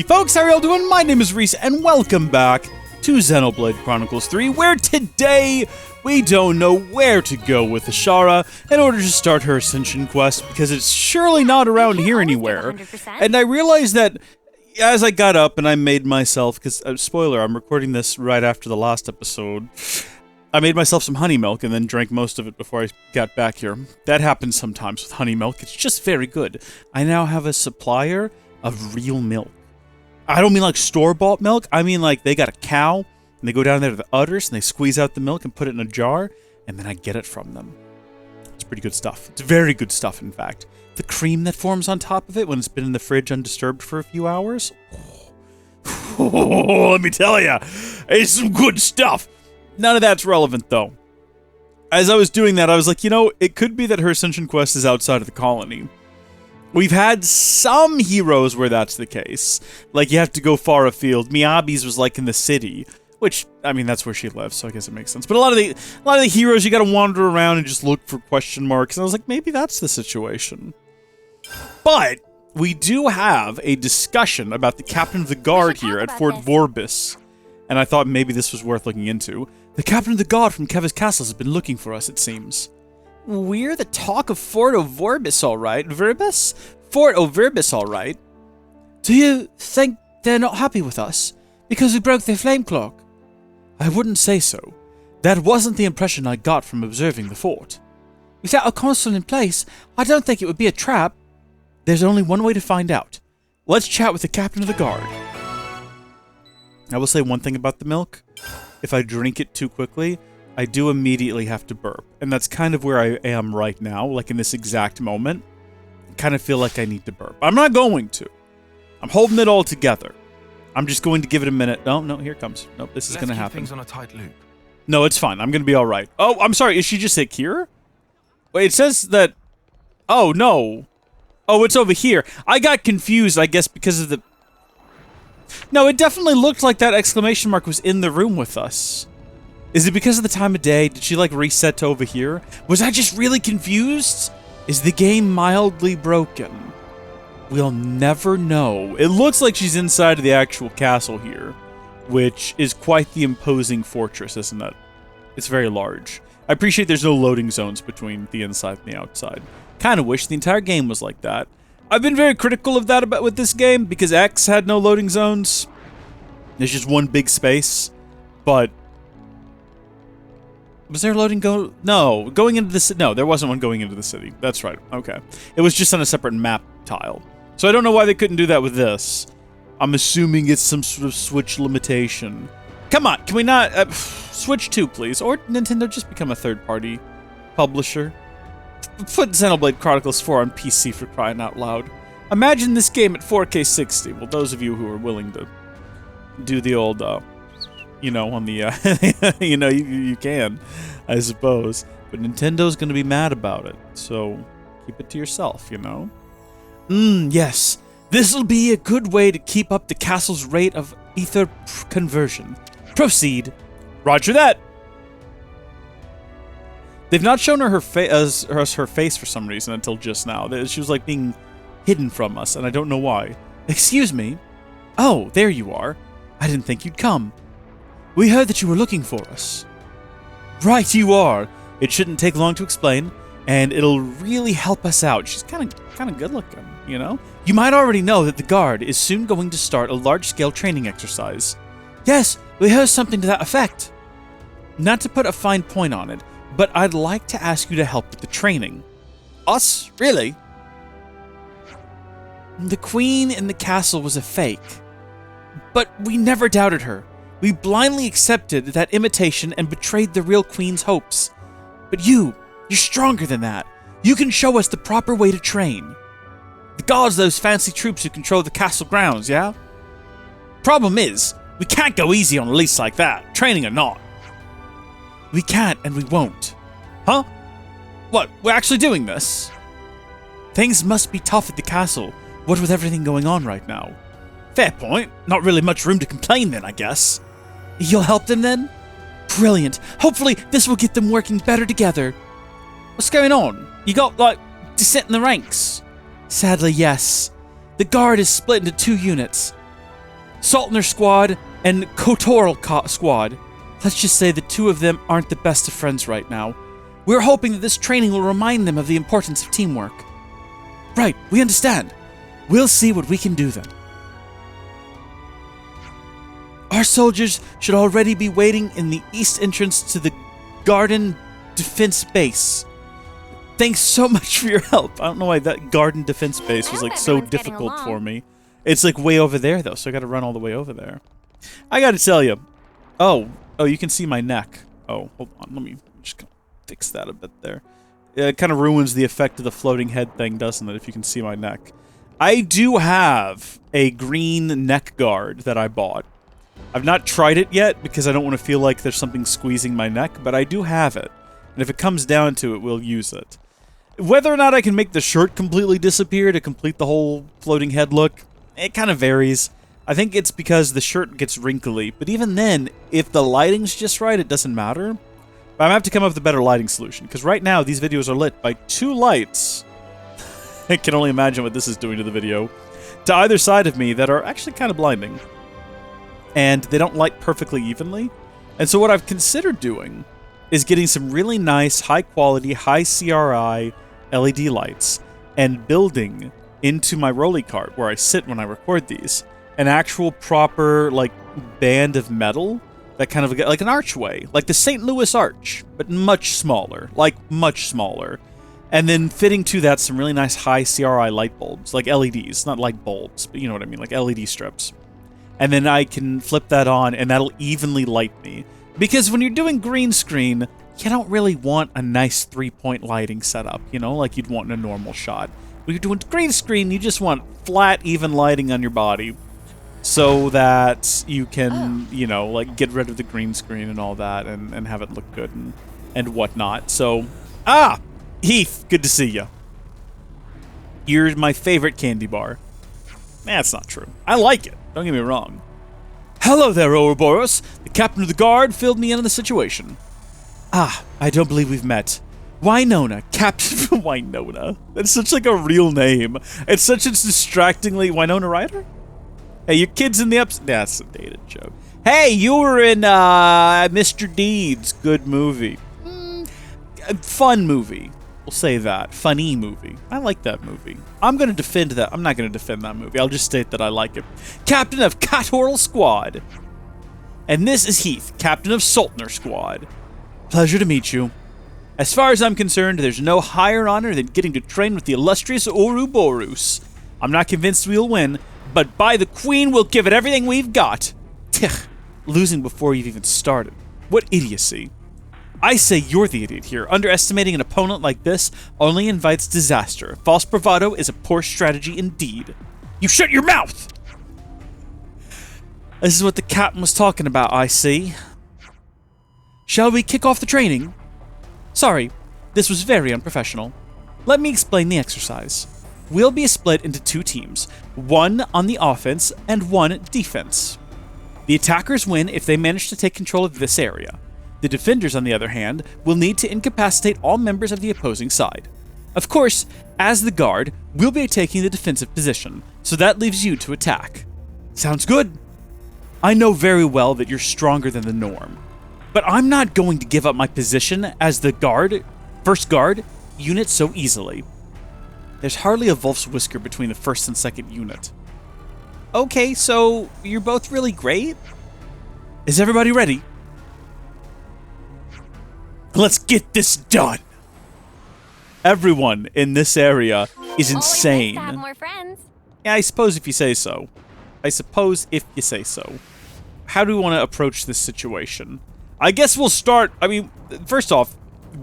folks, how are y'all doing? My name is Reese, and welcome back to Xenoblade Chronicles 3, where today we don't know where to go with Ashara in order to start her Ascension quest, because it's surely not around here anywhere. And I realized that as I got up and I made myself, because, spoiler, I'm recording this right after the last episode, I made myself some honey milk and then drank most of it before I got back here. That happens sometimes with honey milk. It's just very good. I now have a supplier of real milk. I don't mean like store-bought milk. I mean like they got a cow, and they go down there to the udders, and they squeeze out the milk and put it in a jar, and then I get it from them. It's pretty good stuff. It's very good stuff, in fact. The cream that forms on top of it when it's been in the fridge undisturbed for a few hours. Oh, let me tell ya, it's some good stuff. None of that's relevant, though. As I was doing that, I was like, you know, it could be that her Ascension quest is outside of the colony. We've had some heroes where that's the case. Like, you have to go far afield. Miyabi's was, like, in the city. Which, I mean, that's where she lives, so I guess it makes sense. But a lot of the heroes, you gotta wander around and just look for question marks. And I was like, maybe that's the situation. But we do have a discussion about the captain of the guard here at Fort Vorbis. And I thought maybe this was worth looking into. The captain of the guard from Keves Castle has been looking for us, it seems. We're the talk of Fort Vorbis, all right. Vorbis? Fort Vorbis, all right. Do you think they're not happy with us because we broke their flame clock? I wouldn't say so. That wasn't the impression I got from observing the fort. Without a console in place, I don't think it would be a trap. There's only one way to find out. Let's chat with the captain of the guard. I will say one thing about the milk. If I drink it too quickly, I do immediately have to burp. And that's kind of where I am right now, like in this exact moment. I kind of feel like I need to burp. I'm not going to. I'm holding it all together. I'm just going to give it a minute. No, here it comes. Nope, this is going to happen. Things on a tight loop. No, it's fine. I'm going to be all right. Oh, I'm sorry. Is she just say Kira? Wait, it says that... Oh, no. Oh, it's over here. I got confused, I guess, because of the... No, it definitely looked like that exclamation mark was in the room with us. Is it because of the time of day? Did she, like, reset to over here? Was I just really confused? Is the game mildly broken? We'll never know. It looks like she's inside of the actual castle here, which is quite the imposing fortress, isn't it? It's very large. I appreciate there's no loading zones between the inside and the outside. Kind of wish the entire game was like that. I've been very critical of that with this game, because X had no loading zones. There's just one big space, but... Was there a loading No, going into the city. No, there wasn't one going into the city. That's right. Okay. It was just on a separate map tile. So I don't know why they couldn't do that with this. I'm assuming it's some sort of Switch limitation. Come on, can we not... Switch 2, please. Or Nintendo, just become a third-party publisher. Put Xenoblade Chronicles 4 on PC for crying out loud. Imagine this game at 4K 60. Well, those of you who are willing to do the old... you know, on the, you know, you can, I suppose. But Nintendo's gonna be mad about it, so keep it to yourself, you know? Yes. This'll be a good way to keep up the castle's rate of ether conversion. Proceed. Roger that. They've not shown her her face for some reason until just now. She was, like, being hidden from us, and I don't know why. Excuse me? Oh, there you are. I didn't think you'd come. We heard that you were looking for us. Right you are. It shouldn't take long to explain, and it'll really help us out. She's kind of good looking, you know? You might already know that the Guard is soon going to start a large-scale training exercise. Yes, we heard something to that effect. Not to put a fine point on it, but I'd like to ask you to help with the training. Us? Really? The queen in the castle was a fake, but we never doubted her. We blindly accepted that imitation and betrayed the real queen's hopes. But you're stronger than that. You can show us the proper way to train. The Guard's those fancy troops who control the castle grounds, yeah? Problem is, we can't go easy on a lease like that, training or not. We can't and we won't. Huh? What, we're actually doing this? Things must be tough at the castle, what with everything going on right now. Fair point. Not really much room to complain then, I guess. You'll help them then? Brilliant. Hopefully this will get them working better together. What's going on? You got, like, dissent in the ranks? Sadly, yes. The Guard is split into 2 units. Saltner Squad and Kotoral Squad. Let's just say the two of them aren't the best of friends right now. We're hoping that this training will remind them of the importance of teamwork. Right, we understand. We'll see what we can do then. Our soldiers should already be waiting in the east entrance to the Garden Defense Base. Thanks so much for your help. I don't know why that Garden Defense Base was like so difficult for me. It's like way over there though, so I gotta run all the way over there. I gotta tell you. Oh, you can see my neck. Oh, hold on, let me just fix that a bit there. It kind of ruins the effect of the floating head thing, doesn't it, if you can see my neck. I do have a green neck guard that I bought. I've not tried it yet because I don't want to feel like there's something squeezing my neck, but I do have it. And if it comes down to it, we'll use it. Whether or not I can make the shirt completely disappear to complete the whole floating head look, it kind of varies. I think it's because the shirt gets wrinkly, but even then, if the lighting's just right, it doesn't matter. But I'm going to have to come up with a better lighting solution, because right now, these videos are lit by 2 lights. I can only imagine what this is doing to the video. To either side of me that are actually kind of blinding. And they don't light perfectly evenly. And so what I've considered doing is getting some really nice, high-quality, high CRI LED lights and building into my rolly cart where I sit when I record these an actual proper, like, band of metal that kind of, like an archway, like the St. Louis Arch, but much smaller, like much smaller. And then fitting to that some really nice high CRI light bulbs, like LEDs, not light bulbs, but you know what I mean, like LED strips. And then I can flip that on, and that'll evenly light me. Because when you're doing green screen, you don't really want a nice 3-point lighting setup, you know, like you'd want in a normal shot. When you're doing green screen, you just want flat, even lighting on your body so that you can, you know, like get rid of the green screen and all that and have it look good and whatnot. So, Heath, good to see you. You're my favorite candy bar. That's not true. I like it. Don't get me wrong. Hello there, Ouroboros. The captain of the guard filled me in on the situation. I don't believe we've met. Winona, Captain Winona. That's such like a real name. It's such a distractingly Winona Ryder? Hey, your kid's in the that's a dated joke. Hey, you were in Mr. Deeds. Good movie. Fun movie. We'll say that. Funny movie. I like that movie. I'm going to defend that. I'm not going to defend that movie. I'll just state that I like it. Captain of Kotoral Squad. And this is Heath, Captain of Saltner Squad. Pleasure to meet you. As far as I'm concerned, there's no higher honor than getting to train with the illustrious Ouroboros. I'm not convinced we'll win, but by the Queen, we'll give it everything we've got. Tch, losing before you've even started. What idiocy. I say you're the idiot here. Underestimating an opponent like this only invites disaster. False bravado is a poor strategy indeed. You shut your mouth! This is what the captain was talking about, I see. Shall we kick off the training? Sorry, this was very unprofessional. Let me explain the exercise. We'll be split into 2 teams, one on the offense and one defense. The attackers win if they manage to take control of this area. The defenders, on the other hand, will need to incapacitate all members of the opposing side. Of course, as the guard, we'll be taking the defensive position, so that leaves you to attack. Sounds good. I know very well that you're stronger than the norm, but I'm not going to give up my position as the first guard unit so easily. There's hardly a wolf's whisker between the first and second unit. Okay, so you're both really great? Is everybody ready? Let's get this done. Everyone in this area is insane. Nice to have more friends. Yeah, I suppose if you say so. How do we want to approach this situation? I guess we'll start. I mean, first off,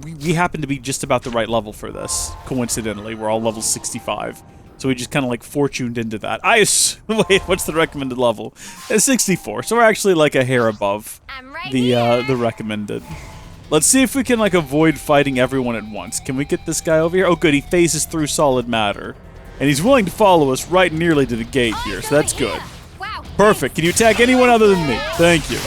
we happen to be just about the right level for this. Coincidentally, we're all level 65. So we just kind of like fortuned into that. Wait, what's the recommended level? 64. So we're actually like a hair above the recommended. Let's see if we can, like, avoid fighting everyone at once. Can we get this guy over here? Oh, good. He phases through solid matter. And he's willing to follow us right nearly to the gate here, so that's good. Perfect. Can you attack anyone other than me? Thank you.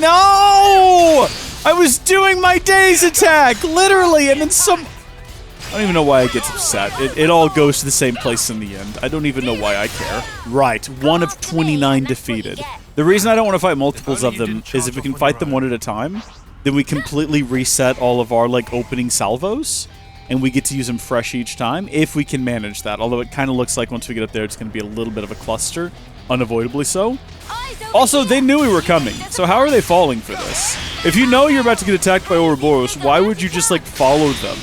No! I was doing my day's attack, literally, and then some... don't even know why I get upset. It all goes to the same place in the end. I don't even know why I care. Right, 1 of 29 defeated. The reason I don't want to fight multiples of them is if we can fight them one at a time, then we completely reset all of our, like, opening salvos, and we get to use them fresh each time, if we can manage that. Although it kind of looks like once we get up there, it's going to be a little bit of a cluster, unavoidably so. Also, they knew we were coming, so how are they falling for this? If you know you're about to get attacked by Ouroboros, why would you just, like, follow them?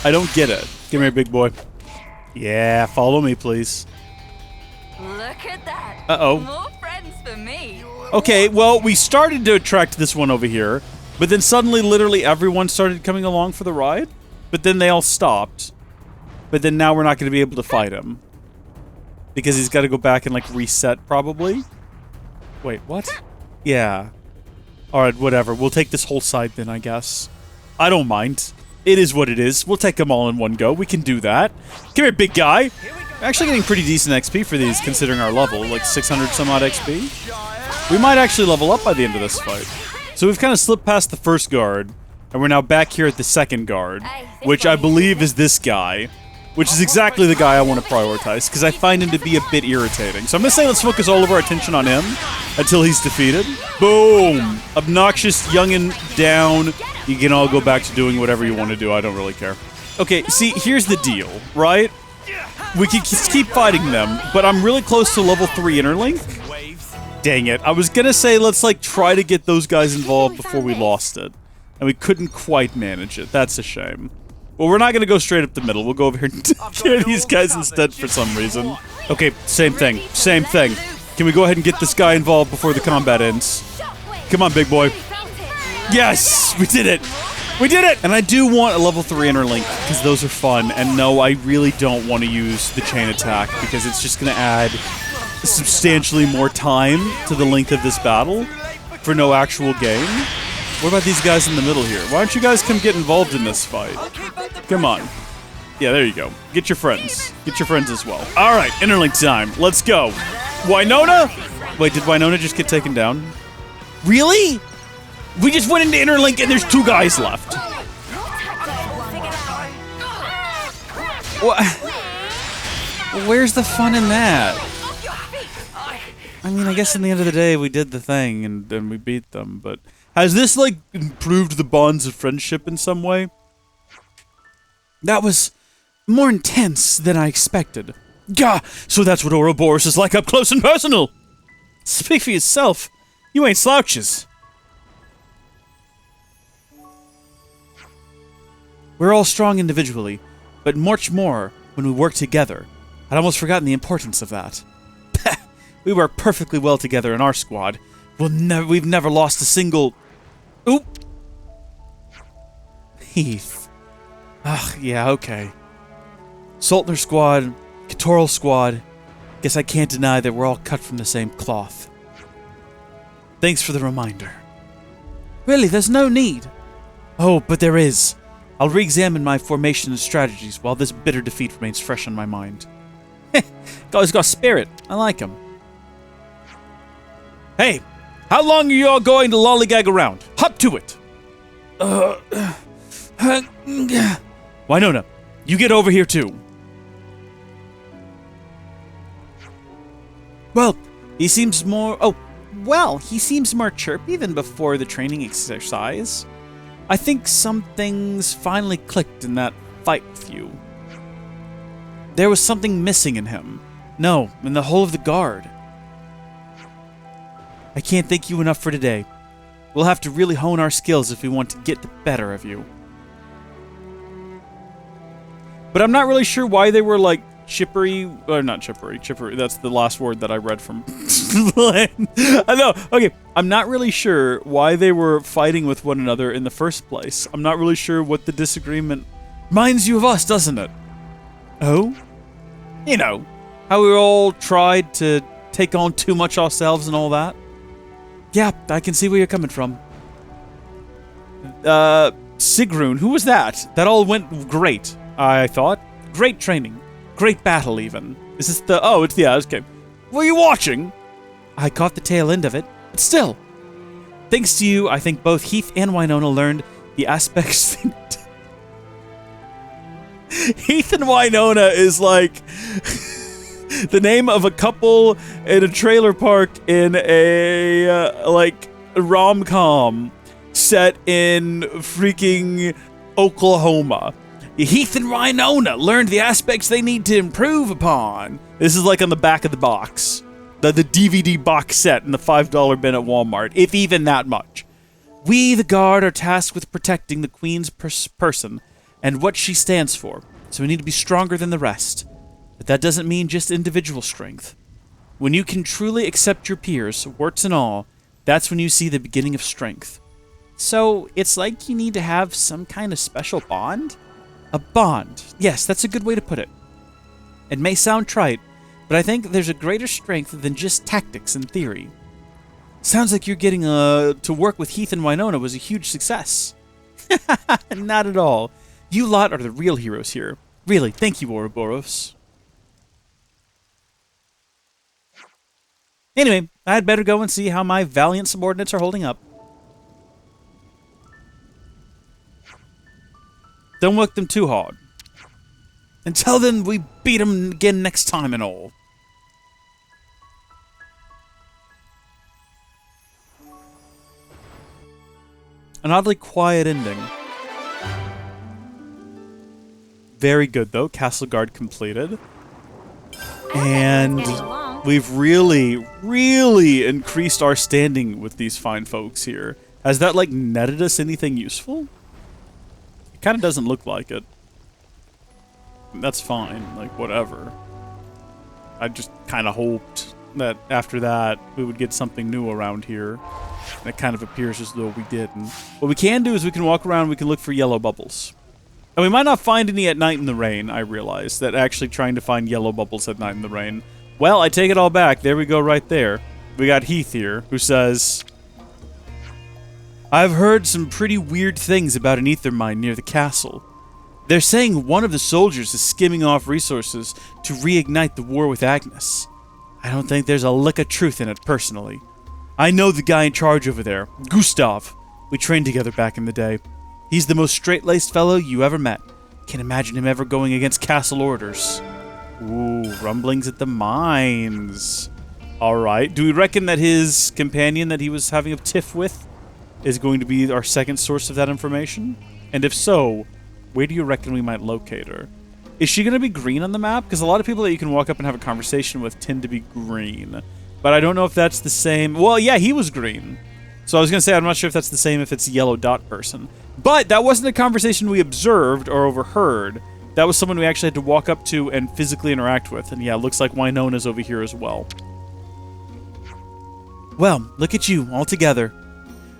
I don't get it. Come here, big boy. Yeah, follow me, please. Look at that. Uh-oh. More friends for me. Okay, well, we started to attract this one over here, but then suddenly, literally, everyone started coming along for the ride, but then they all stopped. But then now we're not going to be able to fight him. Because he's got to go back and, like, reset, probably. Wait, what? Yeah. Alright, whatever. We'll take this whole side then, I guess. I don't mind. It is what it is. We'll take them all in one go. We can do that. Come here, big guy. We're actually getting pretty decent XP for these, considering our level. Like 600 some odd XP. We might actually level up by the end of this fight. So we've kind of slipped past the first guard, and we're now back here at the second guard, which I believe is this guy, which is exactly the guy I want to prioritize, because I find him to be a bit irritating. So I'm going to say let's focus all of our attention on him until he's defeated. Boom! Obnoxious youngin' down. You can all go back to doing whatever you want to do. I don't really care. Okay, see, here's the deal, right? We can keep fighting them, but I'm really close to level 3 interlink. Dang it. I was going to say let's, like, try to get those guys involved before we lost it. And we couldn't quite manage it. That's a shame. Well, we're not going to go straight up the middle. We'll go over here and kill these guys instead for some reason. Okay, same thing. Same thing. Can we go ahead and get this guy involved before the combat ends? Come on, big boy. Yes! We did it! We did it! And I do want a level 3 interlink, because those are fun. And no, I really don't want to use the chain attack, because it's just going to add substantially more time to the length of this battle for no actual gain. What about these guys in the middle here? Why don't you guys come get involved in this fight? Come on. Yeah, there you go. Get your friends. Get your friends as well. Alright, interlink time. Let's go. Winona? Wait, did Winona just get taken down? Really? We just went into interlink and there's 2 guys left. What? Where's the fun in that? I mean, I guess in the end of the day, we did the thing and we beat them, but... Has this, like, improved the bonds of friendship in some way? That was more intense than I expected. Gah! So that's what Ouroboros is like up close and personal! Speak for yourself. You ain't slouches. We're all strong individually, but much more when we work together. I'd almost forgotten the importance of that. We work perfectly well together in our squad. We've never lost a single... Oop! Heath. Ugh, yeah, okay. Saltner squad, Katoral squad. Guess I can't deny that we're all cut from the same cloth. Thanks for the reminder. Really, there's no need. Oh, but there is. I'll re-examine my formation and strategies while this bitter defeat remains fresh on my mind. Guy's got spirit. I like him. Hey! How long are you all going to lollygag around? Hop to it! Winona, you get over here too. Well, he seems more... he seems more chirpy than before the training exercise. I think some things finally clicked in that fight with you. There was something missing in him. No, in the whole of the guard. I can't thank you enough for today. We'll have to really hone our skills if we want to get the better of you. But I'm not really sure why they were, like, chippery... Or not chippery. Chippery. That's the last word that I read from... I know. Okay. I'm not really sure why they were fighting with one another in the first place. I'm not really sure what the disagreement... Reminds you of us, doesn't it? Oh? You know, how we all tried to take on too much ourselves and all that. Yeah, I can see where you're coming from. Sigrun, who was that? That all went great, I thought. Great training. Great battle, even. Is this the... Oh, it's the... okay. Were you watching? I caught the tail end of it, but still. Thanks to you, I think both Heath and Winona learned the aspects... Heath and Winona is like the name of a couple in a trailer park in a like rom-com set in freaking Oklahoma. Heath and Winona learned the aspects they need to improve upon. This is like on the back of the box. The DVD box set in the $5 bin at Walmart, if even that much. We, the Guard, are tasked with protecting the Queen's person and what she stands for, so we need to be stronger than the rest. But that doesn't mean just individual strength. When you can truly accept your peers, warts and all, that's when you see the beginning of strength. So, it's like you need to have some kind of special bond? A bond. Yes, that's a good way to put it. It may sound trite, but I think there's a greater strength than just tactics and theory. Sounds like you're getting to work with Heath and Winona was a huge success. Not at all. You lot are the real heroes here. Really, thank you, Ouroboros. Anyway, I'd better go and see how my valiant subordinates are holding up. Don't work them too hard. And tell them we beat them again next time and all. An oddly quiet ending. Very good, though. Castle Guard completed. And we've really, really increased our standing with these fine folks here. Has that, like, netted us anything useful? It kind of doesn't look like it. That's fine. Like, whatever. I just kind of hoped that after that we would get something new around here. And it kind of appears as though we didn't. What we can do is we can walk around, we can look for yellow bubbles. And we might not find any at night in the rain, I realize. That actually trying to find yellow bubbles at night in the rain. Well, I take it all back. There we go right there. We got Heath here, who says, I've heard some pretty weird things about an ether mine near the castle. They're saying one of the soldiers is skimming off resources to reignite the war with Agnes. I don't think there's a lick of truth in it, personally. I know the guy in charge over there, Gustav. We trained together back in the day. He's the most straight-laced fellow you ever met. Can't imagine him ever going against castle orders. Ooh, rumblings at the mines. Alright, do we reckon that his companion that he was having a tiff with is going to be our second source of that information? And if so, where do you reckon we might locate her? Is she going to be green on the map? Because a lot of people that you can walk up and have a conversation with tend to be green. But I don't know if that's the same. Well, yeah, he was green. So I was going to say, I'm not sure if that's the same if it's a yellow dot person. But that wasn't a conversation we observed or overheard. That was someone we actually had to walk up to and physically interact with. And yeah, it looks like Winona's over here as well. Well, look at you, all together.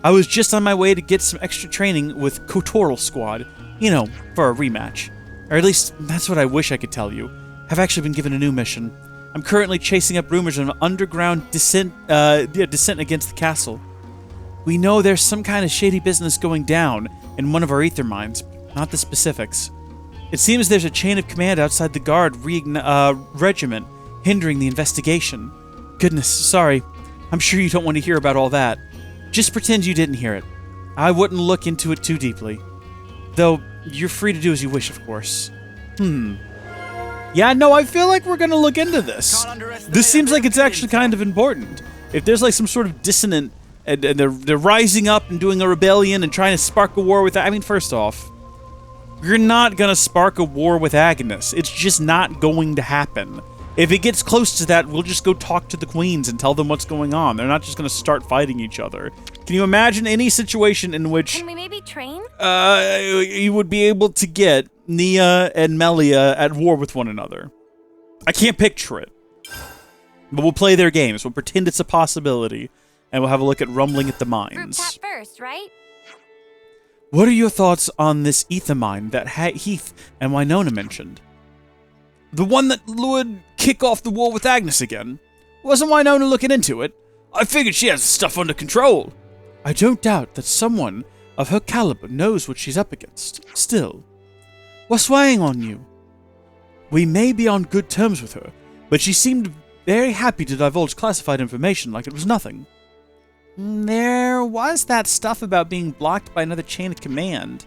I was just on my way to get some extra training with Kotoral Squad. You know, for a rematch. Or at least, that's what I wish I could tell you. I've actually been given a new mission. I'm currently chasing up rumors of an underground descent against the castle. We know there's some kind of shady business going down in one of our ether mines, not the specifics. It seems there's a chain of command outside the guard regiment, hindering the investigation. Goodness, sorry. I'm sure you don't want to hear about all that. Just pretend you didn't hear it. I wouldn't look into it too deeply. Though, you're free to do as you wish, of course. Yeah, no, I feel like we're gonna look into this. This seems like it's actually kind of important. If there's like some sort of dissonant, and they're rising up and doing a rebellion and trying to spark a war with... I mean, first off, you're not gonna spark a war with Agnes. It's just not going to happen. If it gets close to that, we'll just go talk to the queens and tell them what's going on. They're not just gonna start fighting each other. Can you imagine any situation in which... Can we maybe train? You would be able to get Nia and Melia at war with one another. I can't picture it. But we'll play their games. We'll pretend it's a possibility. And we'll have a look at Rumbling at the Group Mines. chat first, right? What are your thoughts on this ether mine that Heath and Winona mentioned? The one that would kick off the war with Agnes again? Wasn't Winona looking into it? I figured she has the stuff under control. I don't doubt that someone of her caliber knows what she's up against. Still, what's weighing on you? We may be on good terms with her, but she seemed very happy to divulge classified information like it was nothing. There was that stuff about being blocked by another chain of command.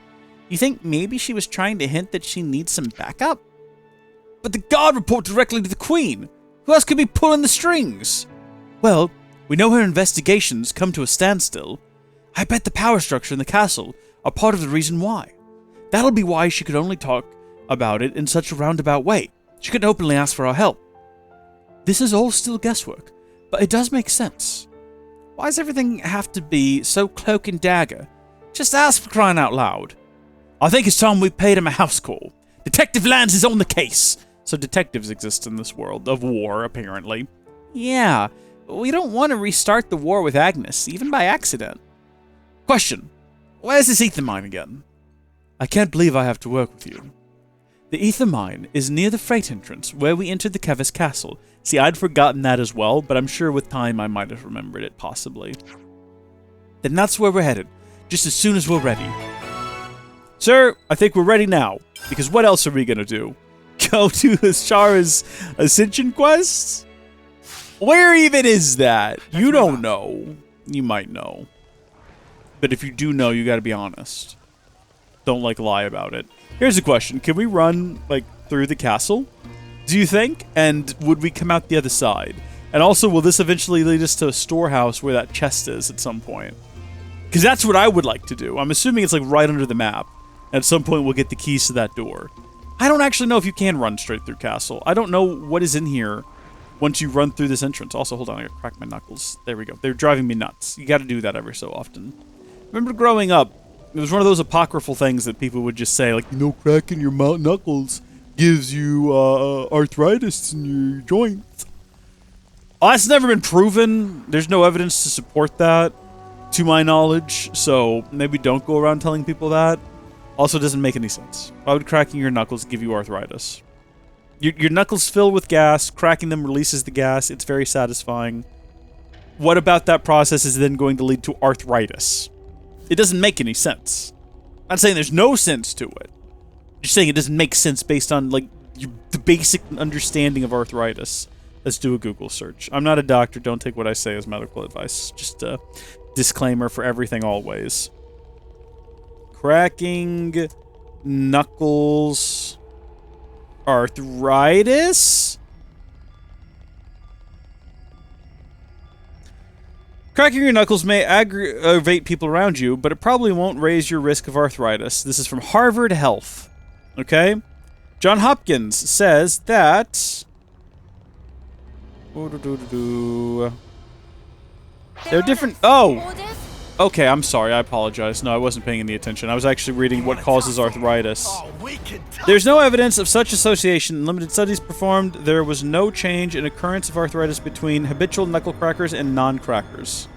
You think maybe she was trying to hint that she needs some backup? But the guard report directly to the Queen. Who else could be pulling the strings? Well, we know her investigations come to a standstill. I bet the power structure in the castle are part of the reason why. That'll be why she could only talk about it in such a roundabout way. She couldn't openly ask for our help. This is all still guesswork, but it does make sense. Why does everything have to be so cloak and dagger? Just ask, for crying out loud. I think it's time we paid him a house call. Detective Lance is on the case. So detectives exist in this world of war, apparently. Yeah, we don't want to restart the war with Agnes, even by accident. Question. Where's this ether mine again? I can't believe I have to work with you. The ether mine is near the freight entrance, where we entered the Keves Castle. See, I'd forgotten that as well, but I'm sure with time I might have remembered it, possibly. Then that's where we're headed, just as soon as we're ready. Sir, I think we're ready now, because what else are we gonna do? Go to Ashara's Ascension quest? Where even is that? You don't know. You might know. But if you do know, you gotta be honest. Don't, lie about it. Here's a question. Can we run, through the castle? Do you think? And would we come out the other side? And also, will this eventually lead us to a storehouse where that chest is at some point? Because that's what I would like to do. I'm assuming it's, right under the map. At some point, we'll get the keys to that door. I don't actually know if you can run straight through castle. I don't know what is in here once you run through this entrance. Also, hold on. I gotta crack my knuckles. There we go. They're driving me nuts. You gotta do that every so often. Remember growing up, it was one of those apocryphal things that people would just say, cracking your knuckles gives you arthritis in your joints. Oh, that's never been proven. There's no evidence to support that, to my knowledge. So maybe don't go around telling people that. Also, doesn't make any sense. Why would cracking your knuckles give you arthritis? Your knuckles fill with gas. Cracking them releases the gas. It's very satisfying. What about that process is then going to lead to arthritis? It doesn't make any sense. I'm not saying there's no sense to it. I'm just saying it doesn't make sense based on, the basic understanding of arthritis. Let's do a Google search. I'm not a doctor. Don't take what I say as medical advice. Just a disclaimer for everything always. Cracking knuckles arthritis? Cracking your knuckles may aggravate people around you, but it probably won't raise your risk of arthritis. This is from Harvard Health. Okay? John Hopkins says that... They're different... Oh! Okay, I'm sorry. I apologize. No, I wasn't paying any attention. I was actually reading what causes arthritis. There's no evidence of such association. In limited studies performed, there was no change in occurrence of arthritis between habitual knuckle crackers and non-crackers.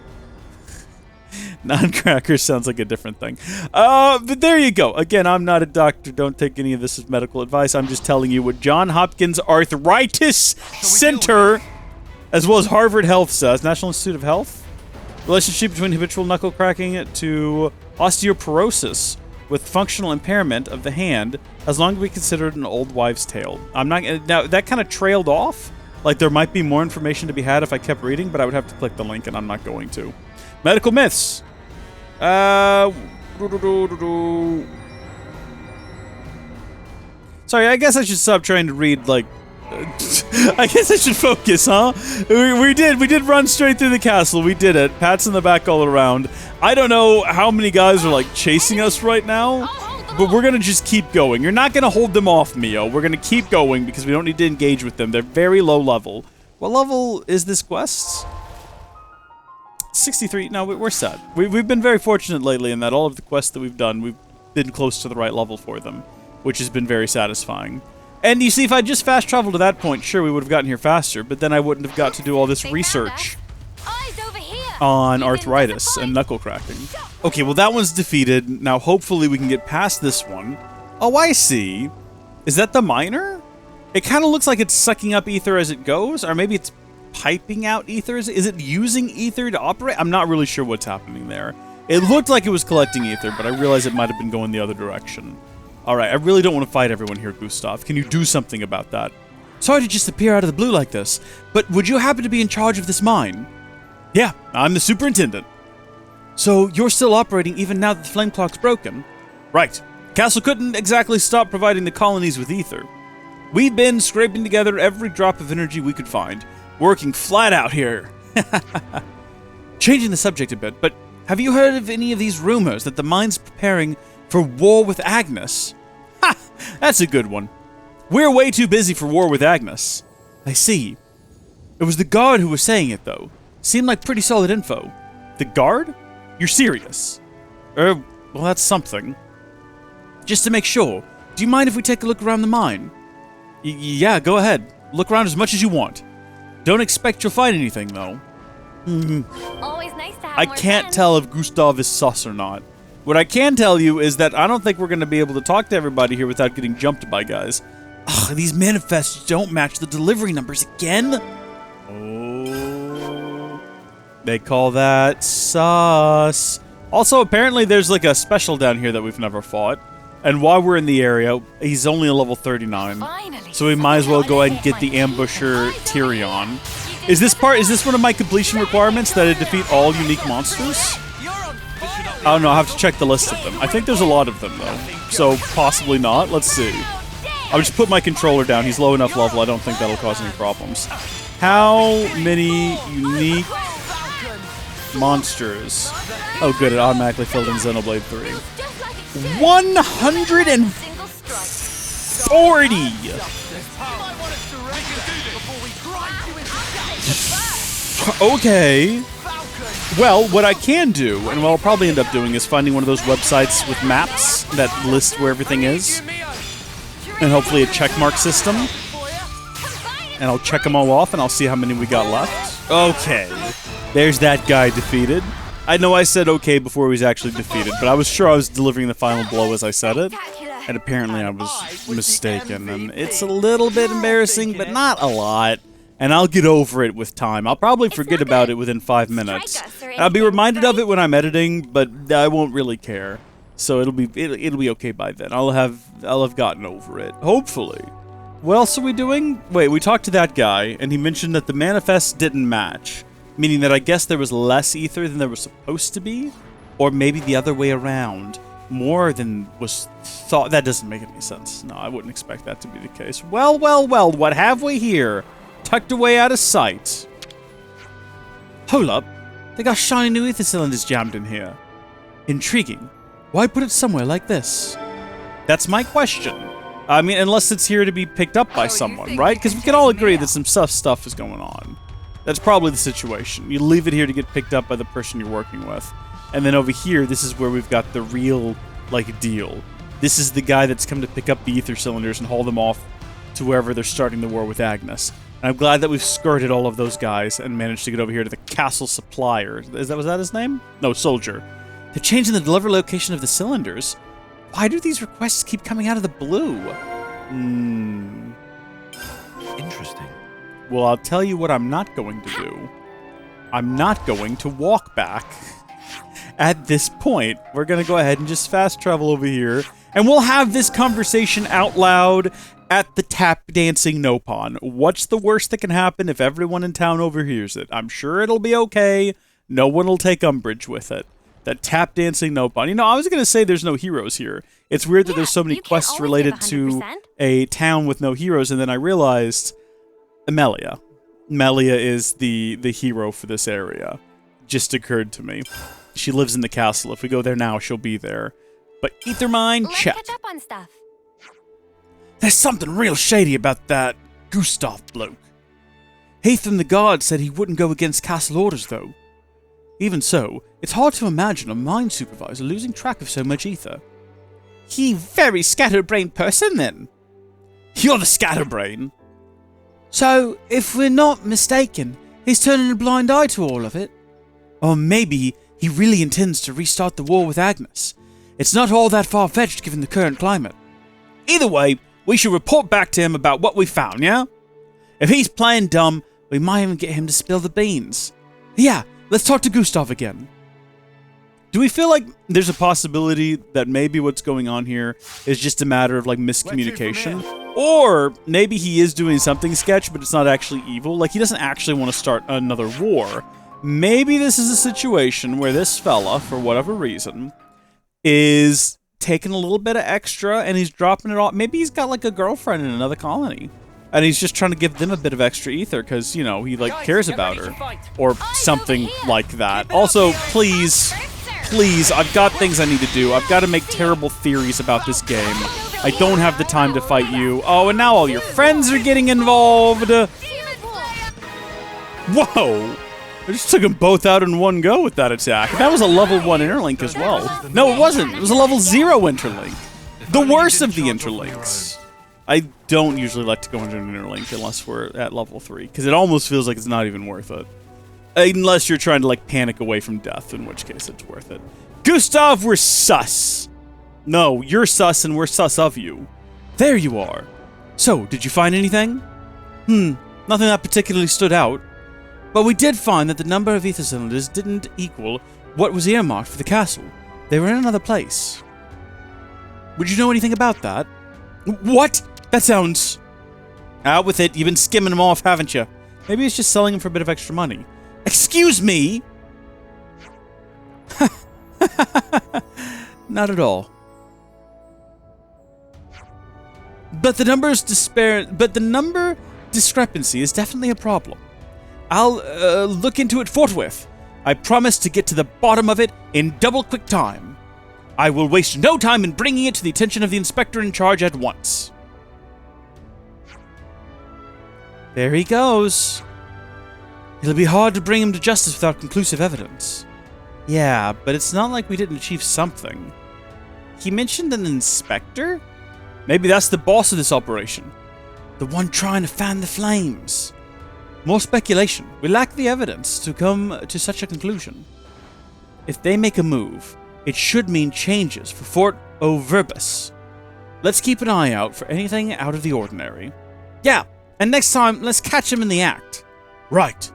Non-crackers sounds like a different thing. But there you go. Again, I'm not a doctor. Don't take any of this as medical advice. I'm just telling you what John Hopkins Arthritis Center, as well as Harvard Health says. National Institute of Health? Relationship between habitual knuckle cracking to osteoporosis with functional impairment of the hand has long been considered an old wives' tale. I'm not... Now, that kind of trailed off. There might be more information to be had if I kept reading, but I would have to click the link, and I'm not going to. Medical myths. Sorry, I guess I should stop trying to read, I guess I should focus, huh? We did run straight through the castle. We did it. Pats in the back all around. I don't know how many guys are, chasing us right now, but we're gonna just keep going. You're not gonna hold them off, Mio. We're gonna keep going because we don't need to engage with them. They're very low level. What level is this quest? 63. No, we're set. We've been very fortunate lately in that all of the quests that we've done, we've been close to the right level for them, which has been very satisfying. And you see, if I just fast traveled to that point, sure, we would have gotten here faster, but then I wouldn't have got to do all this research on arthritis and knuckle cracking. Okay, well, that one's defeated. Now, hopefully, we can get past this one. Oh, I see. Is that the miner? It kind of looks like it's sucking up ether as it goes, or maybe it's piping out ether. Is it using ether to operate? I'm not really sure what's happening there. It looked like it was collecting ether, but I realized it might have been going the other direction. Alright, I really don't want to fight everyone here, Gustav. Can you do something about that? Sorry to just appear out of the blue like this, but would you happen to be in charge of this mine? Yeah, I'm the superintendent. So, you're still operating even now that the flame clock's broken? Right. Castle couldn't exactly stop providing the colonies with ether. We've been scraping together every drop of energy we could find, working flat out here. Changing the subject a bit, but have you heard of any of these rumors that the mine's preparing for war with Agnes? Ha! That's a good one. We're way too busy for war with Agnes. I see. It was the guard who was saying it, though. Seemed like pretty solid info. The guard? You're serious? Well, that's something. Just to make sure, do you mind if we take a look around the mine? Yeah, go ahead. Look around as much as you want. Don't expect you'll find anything, though. Always nice to have I more can't friends. tell if Gustav is sus or not. What I can tell you is that I don't think we're going to be able to talk to everybody here without getting jumped by guys. Ugh, these manifests don't match the delivery numbers again. Oh. They call that sus. Also, apparently there's like a special down here that we've never fought. And while we're in the area, he's only a level 39. Finally, So we might as well go ahead and get the ambusher Tyrion. Is this one of my completion requirements, that it defeat all unique monsters? I don't know, I'll have to check the list of them. I think there's a lot of them though, so possibly not. Let's see. I'll just put my controller down. He's low enough level, I don't think that'll cause any problems. How many unique monsters? Oh good, it automatically filled in Xenoblade 3. 140! Okay. Well, what I can do, and what I'll probably end up doing, is finding one of those websites with maps that list where everything is. And hopefully a checkmark system. And I'll check them all off, and I'll see how many we got left. Okay. There's that guy defeated. I know I said okay before he was actually defeated, but I was sure I was delivering the final blow as I said it. And apparently I was mistaken. And it's a little bit embarrassing, but not a lot. And I'll get over it with time. I'll probably forget about it within 5 minutes. I'll be reminded of it when I'm editing, but I won't really care. So it'll be okay by then. I'll have gotten over it. Hopefully. What else are we doing? Wait, we talked to that guy, and he mentioned that the manifest didn't match. Meaning that I guess there was less ether than there was supposed to be? Or maybe the other way around. More than was thought. That doesn't make any sense. No, I wouldn't expect that to be the case. Well, well, well, what have we here? Tucked away out of sight. Hold up. They got shiny new ether cylinders jammed in here. Intriguing. Why put it somewhere like this? That's my question. I mean, unless it's here to be picked up by someone, right? Because we can all agree that some stuff is going on. That's probably the situation. You leave it here to get picked up by the person you're working with. And then over here, this is where we've got the real, like, deal. This is the guy that's come to pick up the ether cylinders and haul them off to wherever they're starting the war with Agnes. And I'm glad that we've skirted all of those guys and managed to get over here to the castle supplier. Was that his name? No, soldier. They're changing the delivery location of the cylinders. Why do these requests keep coming out of the blue? Interesting. Well, I'll tell you what I'm not going to do. I'm not going to walk back. At this point, we're going to go ahead and just fast travel over here, and we'll have this conversation out loud at the tap dancing Nopon. What's the worst that can happen if everyone in town overhears it? I'm sure it'll be okay. No one will take umbrage with it. That tap dancing Nopon. You know, I was going to say there's no heroes here. It's weird that there's so many quests related to a town with no heroes, and then I realized Amelia. Amelia is the hero for this area. Just occurred to me. She lives in the castle. If we go there now, she'll be there. But ether mine, check. Let's catch up on stuff. There's something real shady about that Gustav bloke. Hatham the guard said he wouldn't go against castle orders, though. Even so, it's hard to imagine a mine supervisor losing track of so much ether. He very scatterbrained person, then. You're the scatterbrain. So, if we're not mistaken, he's turning a blind eye to all of it. Or maybe he really intends to restart the war with Agnes. It's not all that far-fetched given the current climate. Either way, we should report back to him about what we found, yeah? If he's playing dumb, we might even get him to spill the beans. Yeah, let's talk to Gustav again. Do we feel like there's a possibility that maybe what's going on here is just a matter of, like, miscommunication? Or maybe he is doing something sketch, but it's not actually evil. Like, he doesn't actually want to start another war. Maybe this is a situation where this fella, for whatever reason, is taking a little bit of extra and he's dropping it off. Maybe he's got like a girlfriend in another colony. And he's just trying to give them a bit of extra ether because, you know, he like cares about her. Or something like that. Also, please, I've got things I need to do. I've got to make terrible theories about this game. I don't have the time to fight you. Oh, and now all your friends are getting involved. Whoa! I just took them both out in one go with that attack. That was a level 1 interlink as well. No, it wasn't. It was a level 0 interlink. The worst of the interlinks. I don't usually like to go into an interlink unless we're at level 3, because it almost feels like it's not even worth it. Unless you're trying to, like, panic away from death, in which case it's worth it. Gustav, we're sus. No, you're sus and we're sus of you. There you are. So, did you find anything? Nothing that particularly stood out. But we did find that the number of ether cylinders didn't equal what was earmarked for the castle. They were in another place. Would you know anything about that? What? That sounds... Out with it. You've been skimming them off, haven't you? Maybe it's just selling them for a bit of extra money. Excuse me? Not at all. But the number discrepancy is definitely a problem. I'll look into it forthwith. I promise to get to the bottom of it in double quick time. I will waste no time in bringing it to the attention of the inspector in charge at once. There he goes. It'll be hard to bring him to justice without conclusive evidence. Yeah, but it's not like we didn't achieve something. He mentioned an inspector? Maybe that's the boss of this operation. The one trying to fan the flames. More speculation. We lack the evidence to come to such a conclusion. If they make a move, it should mean changes for Fort Overbus. Let's keep an eye out for anything out of the ordinary. Yeah, and next time, let's catch him in the act. Right.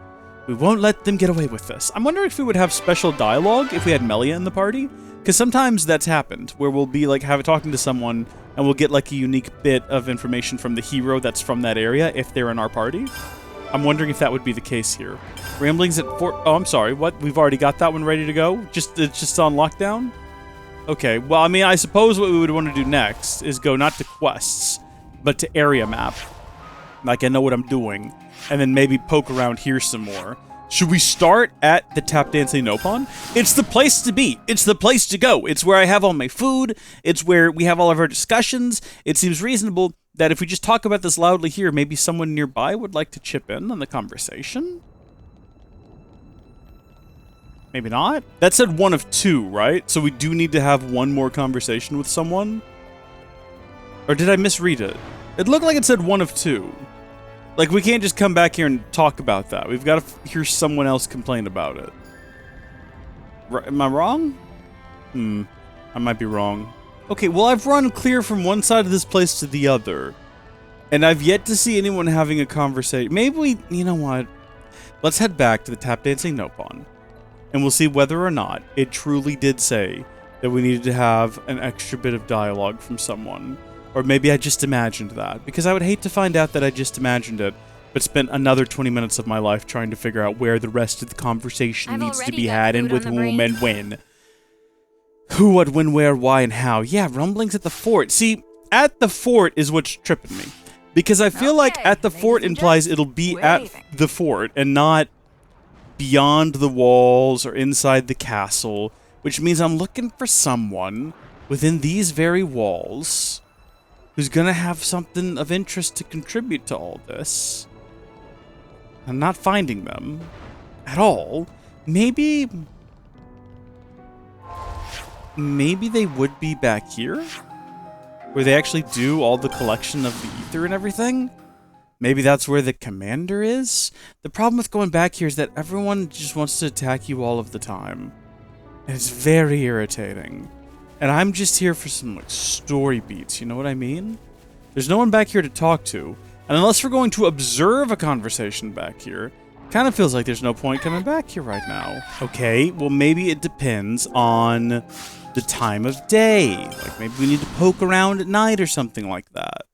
We won't let them get away with this. I'm wondering if we would have special dialogue if we had Melia in the party. Because sometimes that's happened, where we'll be like talking to someone, and we'll get like a unique bit of information from the hero that's from that area if they're in our party. I'm wondering if that would be the case here. Ramblings at Fort... Oh, I'm sorry. What? We've already got that one ready to go? It's just on lockdown? Okay. Well, I mean, I suppose what we would want to do next is go not to quests, but to area map. Like, I know what I'm doing. And then maybe poke around here some more. Should we start at the Tap Dancing Nopon? It's the place to be. It's the place to go. It's where I have all my food. It's where we have all of our discussions. It seems reasonable that if we just talk about this loudly here, maybe someone nearby would like to chip in on the conversation? Maybe not? That said 1 of 2, right? So we do need to have one more conversation with someone? Or did I misread it? It looked like it said 1 of 2. Like, we can't just come back here and talk about that. We've got to hear someone else complain about it. Am I wrong? I might be wrong. Okay, well, I've run clear from one side of this place to the other. And I've yet to see anyone having a conversation. Maybe we... You know what? Let's head back to the Tap Dancing Nopon. And we'll see whether or not it truly did say that we needed to have an extra bit of dialogue from someone. Or maybe I just imagined that. Because I would hate to find out that I just imagined it, but spent another 20 minutes of my life trying to figure out where the rest of the conversation needs to be had and with whom and when. Who, what, when, where, why, and how. Yeah, rumblings at the fort. See, at the fort is what's tripping me. Because I feel like at the fort implies it'll be at the fort and not beyond the walls or inside the castle. Which means I'm looking for someone within these very walls who's gonna have something of interest to contribute to all this. I'm not finding them at all. Maybe they would be back here? Where they actually do all the collection of the ether and everything? Maybe that's where the commander is? The problem with going back here is that everyone just wants to attack you all of the time. And it's very irritating. And I'm just here for some like story beats, you know what I mean? There's no one back here to talk to. And unless we're going to observe a conversation back here, kind of feels like there's no point coming back here right now. Okay, well maybe it depends on the time of day. Like maybe we need to poke around at night or something like that.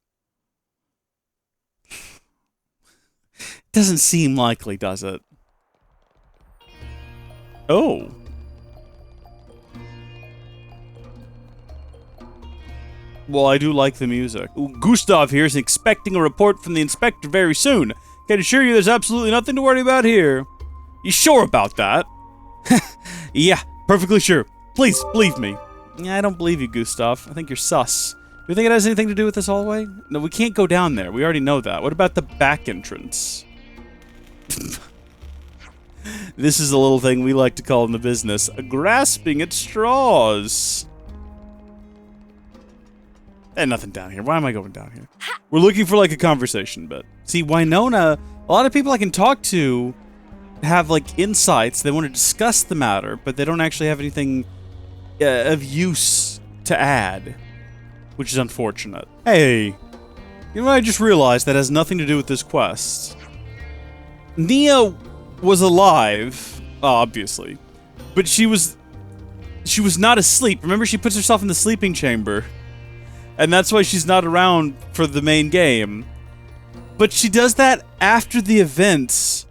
Doesn't seem likely, does it? Oh. Well, I do like the music. Ooh, Gustav here is expecting a report from the inspector very soon. Can assure you there's absolutely nothing to worry about here. You sure about that? Yeah, perfectly sure. Please, believe me. I don't believe you, Gustav. I think you're sus. Do you think it has anything to do with this hallway? No, we can't go down there. We already know that. What about the back entrance? This is a little thing we like to call in the business, grasping at straws. And nothing down here. Why am I going down here? We're looking for, like, a conversation bit. See, Winona, a lot of people I can talk to have, like, insights. They want to discuss the matter, but they don't actually have anything of use to add, which is unfortunate. Hey, you know what I just realized that has nothing to do with this quest? Nia was alive, obviously, but she was not asleep. Remember, she puts herself in the sleeping chamber, and that's why she's not around for the main game. But she does that after the events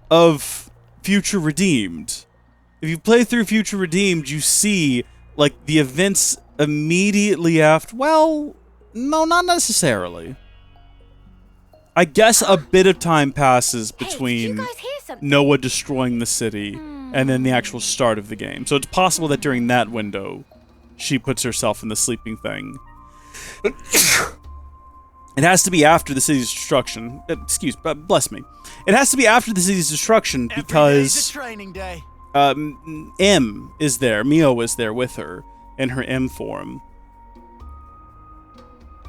of Future Redeemed. If you play through Future Redeemed, you see, like, the events immediately after. Well, no, not necessarily. I guess a bit of time passes between Noah destroying the city and then the actual start of the game. So it's possible that during that window, she puts herself in the sleeping thing. It has to be after the city's destruction. Bless me. It has to be after the city's destruction because training day. M is there. Mio is there with her in her M form.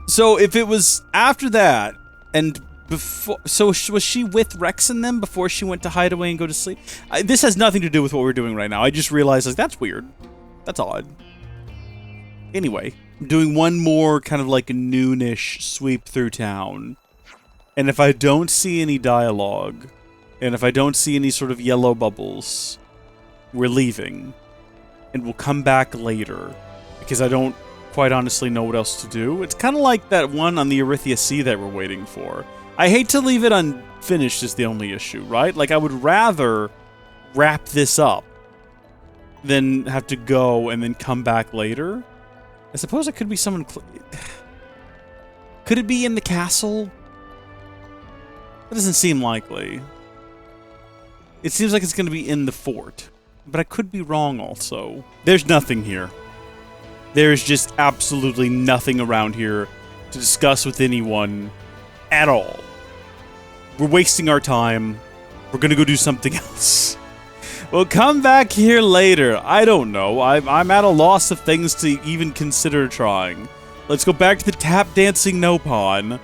So if it was after that and before, so was she with Rex and them before she went to hide away and go to sleep? This has nothing to do with what we're doing right now. I just realized, like, that's weird. That's odd. Anyway, I'm doing one more kind of like a noonish sweep through town. And if I don't see any dialogue, and if I don't see any sort of yellow bubbles, we're leaving. And we'll come back later, because I don't quite honestly know what else to do. It's kind of like that one on the Erythia Sea that we're waiting for. I hate to leave it unfinished is the only issue, right? Like, I would rather wrap this up than have to go and then come back later. I suppose it could be someone... Could it be in the castle? That doesn't seem likely. It seems like it's going to be in the fort. But I could be wrong also. There's nothing here. There's just absolutely nothing around here to discuss with anyone at all. We're wasting our time. We're going to go do something else. We'll come back here later. I don't know. I'm at a loss of things to even consider trying. Let's go back to the tap dancing Nopon,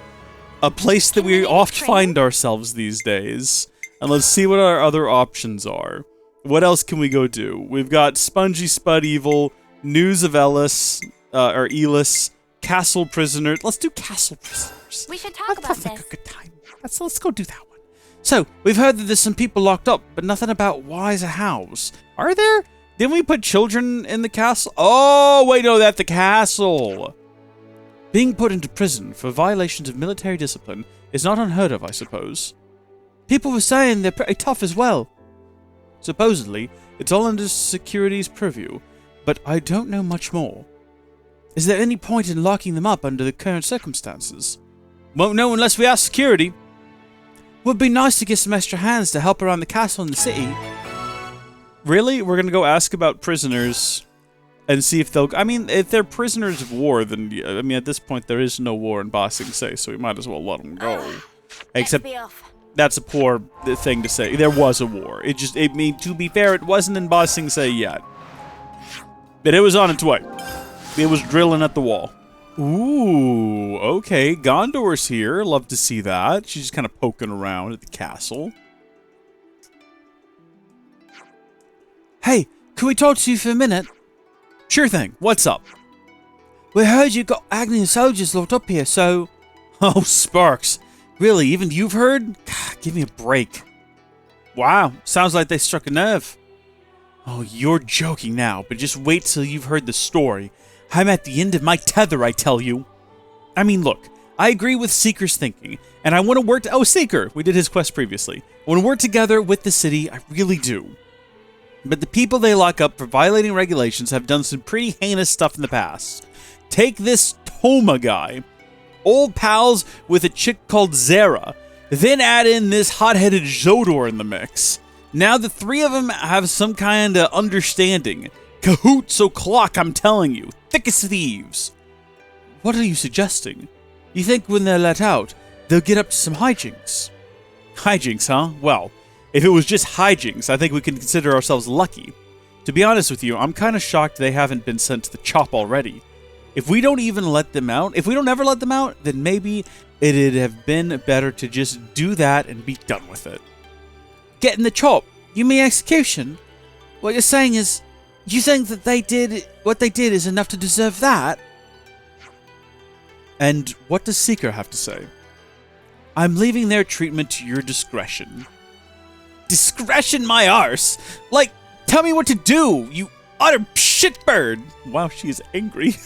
a place that we oft find ourselves these days, and let's see what our other options are. What else can we go do? We've got Spongy Spud Evil, News of Ellis, or Elis, Castle Prisoner. Let's do Castle Prisoners. We should talk about this. Like a good time. Let's go do that one. So, we've heard that there's some people locked up, but nothing about why's a house. Are there? Didn't we put children in the castle? Oh, wait, no, that's the castle. Being put into prison for violations of military discipline is not unheard of, I suppose. People were saying they're pretty tough as well. Supposedly, it's all under security's purview, but I don't know much more. Is there any point in locking them up under the current circumstances? Won't know unless we ask security. Would be nice to get some extra hands to help around the castle and the city. Really? We're gonna go ask about prisoners and see if they'll... I mean, if they're prisoners of war, then... I mean, at this point, there is no war in Ba Sing Se, so we might as well let them go. Except, that's a poor thing to say. There was a war. I mean, to be fair, it wasn't in Ba Sing Se yet. But it was on its way. It was drilling at the wall. Ooh, okay. Gondor's here. Love to see that. She's just kind of poking around at the castle. Hey, can we talk to you for a minute? Sure thing. What's up? We heard you got Agnes soldiers locked up here, so... Oh, Sparks. Really, even you've heard? God, give me a break. Wow, sounds like they struck a nerve. Oh, you're joking now, but just wait till you've heard the story. I'm at the end of my tether, I tell you. I mean, look, I agree with Seeker's thinking, and I want to work... Oh, Seeker! We did his quest previously. I want to work together with the city, I really do. But the people they lock up for violating regulations have done some pretty heinous stuff in the past. Take this Toma guy. Old pals with a chick called Zara. Then add in this hot-headed Zodor in the mix. Now the three of them have some kind of understanding. Cahoots o'clock, I'm telling you. Thick as thieves. What are you suggesting? You think when they're let out, they'll get up to some hijinks? Hijinks, huh? Well, if it was just hijinks, I think we can consider ourselves lucky. To be honest with you, I'm kind of shocked they haven't been sent to the chop already. If we don't even let them out, if we don't ever let them out, then maybe it'd have been better to just do that and be done with it. Get in the chop? You mean execution? What you're saying is, you think that what they did is enough to deserve that? And what does Seeker have to say? I'm leaving their treatment to your discretion. Discretion my arse? Like, tell me what to do, you utter shitbird! Wow, she is angry.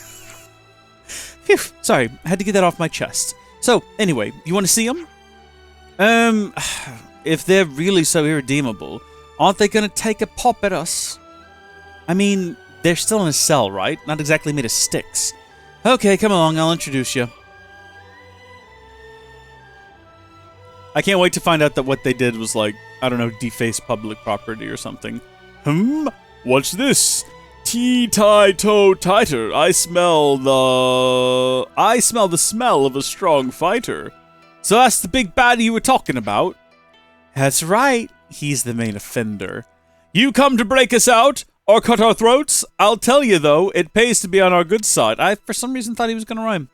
Phew, sorry, I had to get that off my chest. So, anyway, you want to see them? If they're really so irredeemable, aren't they going to take a pop at us? I mean, they're still in a cell, right? Not exactly made of sticks. Okay, come along, I'll introduce you. I can't wait to find out that what they did was like, I don't know, deface public property or something. What's this? Tie-toe-tighter. I smell the smell of a strong fighter. So that's the big baddie you were talking about? That's right. He's the main offender. You come to break us out or cut our throats? I'll tell you, though, it pays to be on our good side. I, for some reason, thought he was going to rhyme.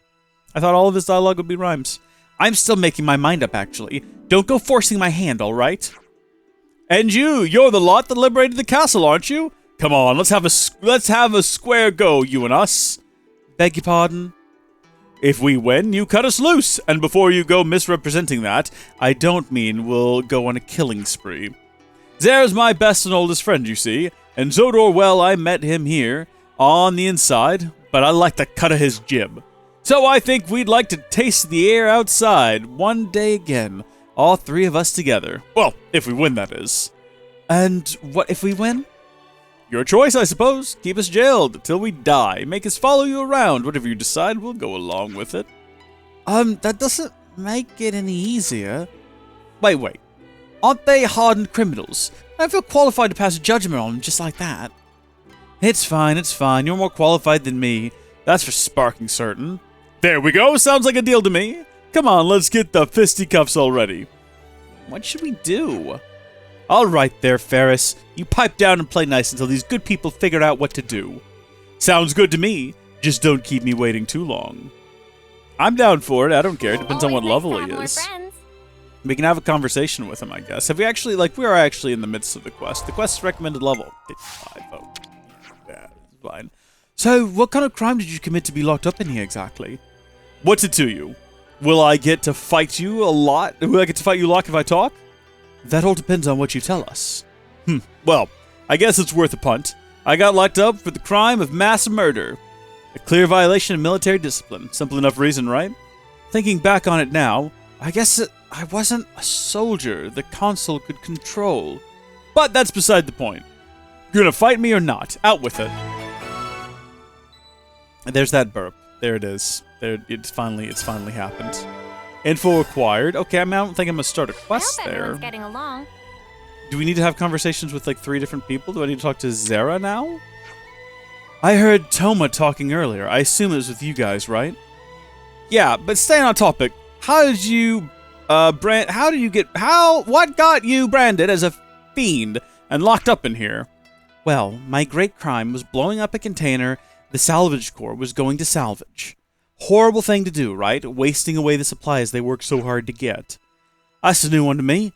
I thought all of his dialogue would be rhymes. I'm still making my mind up, actually. Don't go forcing my hand, all right? And you're the lot that liberated the castle, aren't you? Come on, let's have a square go, you and us. Beg your pardon? If we win, you cut us loose. And before you go misrepresenting that, I don't mean we'll go on a killing spree. Zara's my best and oldest friend, you see. And Zodor, well, I met him here on the inside, but I like the cut of his jib. So I think we'd like to taste the air outside one day again, all three of us together. Well, if we win, that is. And what if we win? Your choice, I suppose. Keep us jailed till we die. Make us follow you around. Whatever you decide, we'll go along with it. That doesn't make it any easier. Wait. Aren't they hardened criminals? I don't feel qualified to pass a judgment on them just like that. It's fine. You're more qualified than me. That's for sparking certain. There we go. Sounds like a deal to me. Come on, let's get the fisticuffs already. What should we do? All right there, Ferris. You pipe down and play nice until these good people figure out what to do. Sounds good to me. Just don't keep me waiting too long. I'm down for it. I don't care. It depends on what level he is. We can have a conversation with him, I guess. Have we actually, we are actually in the midst of the quest. The quest's recommended level 55. Oh, yeah, fine. So, what kind of crime did you commit to be locked up in here exactly? What's it to you? Will I get to fight you a lot? Will I get to fight you a lot if I talk? That all depends on what you tell us. Well, I guess it's worth a punt. I got locked up for the crime of mass murder. A clear violation of military discipline. Simple enough reason, right? Thinking back on it now, I guess I wasn't a soldier the consul could control. But that's beside the point. You're gonna fight me or not? Out with it. There's that burp. There it is. There, it's finally happened. Info acquired. Okay, I don't think I'm gonna start a quest there. Everyone's getting along. Do we need to have conversations with 3 different people? Do I need to talk to Zara now? I heard Toma talking earlier. I assume it was with you guys, right? Yeah, but staying on topic. What got you branded as a fiend and locked up in here? Well, my great crime was blowing up a container the salvage corps was going to salvage. Horrible thing to do, right? Wasting away the supplies they worked so hard to get. That's a new one to me.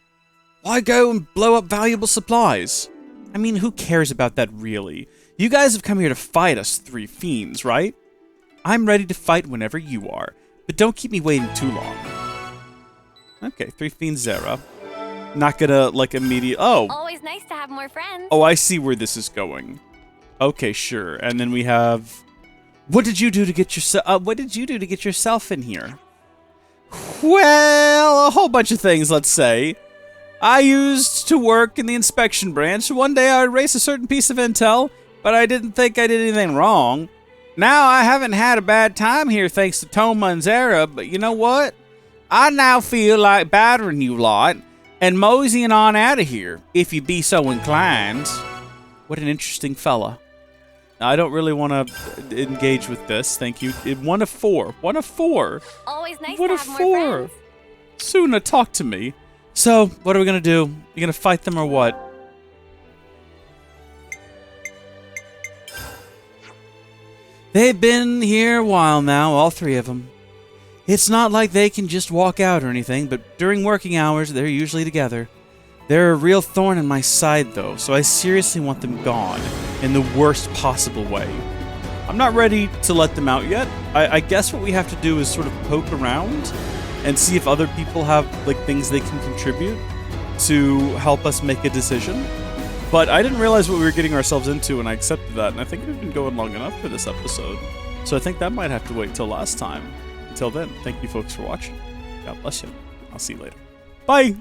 Why go and blow up valuable supplies? I mean, who cares about that really? You guys have come here to fight us 3 fiends, right? I'm ready to fight whenever you are, but don't keep me waiting too long. Okay, 3 fiends Zara. Not gonna, immediate... Oh! Always nice to have more friends. Oh, I see where this is going. Okay, sure. And then we have... What did you do to get yourself in here? Well, a whole bunch of things, let's say. I used to work in the inspection branch. One day I erased a certain piece of intel, but I didn't think I did anything wrong. Now, I haven't had a bad time here thanks to Toma and Zara, but you know what? I now feel like battering you lot and moseying on out of here, if you be so inclined. What an interesting fella. I don't really want to engage with this, thank you. 1 of 4. 1 of 4. Always nice What to a have more 4. friends. Suna, talk to me. So, what are we going to do? You going to fight them or what? They've been here a while now, all 3 of them. It's not like they can just walk out or anything, but during working hours, they're usually together. They're a real thorn in my side, though, so I seriously want them gone in the worst possible way. I'm not ready to let them out yet. I guess what we have to do is sort of poke around and see if other people have like things they can contribute to help us make a decision. But I didn't realize what we were getting ourselves into, and I accepted that, and I think we've been going long enough for this episode. So I think that might have to wait till last time. Until then, thank you folks for watching. God bless you. I'll see you later. Bye!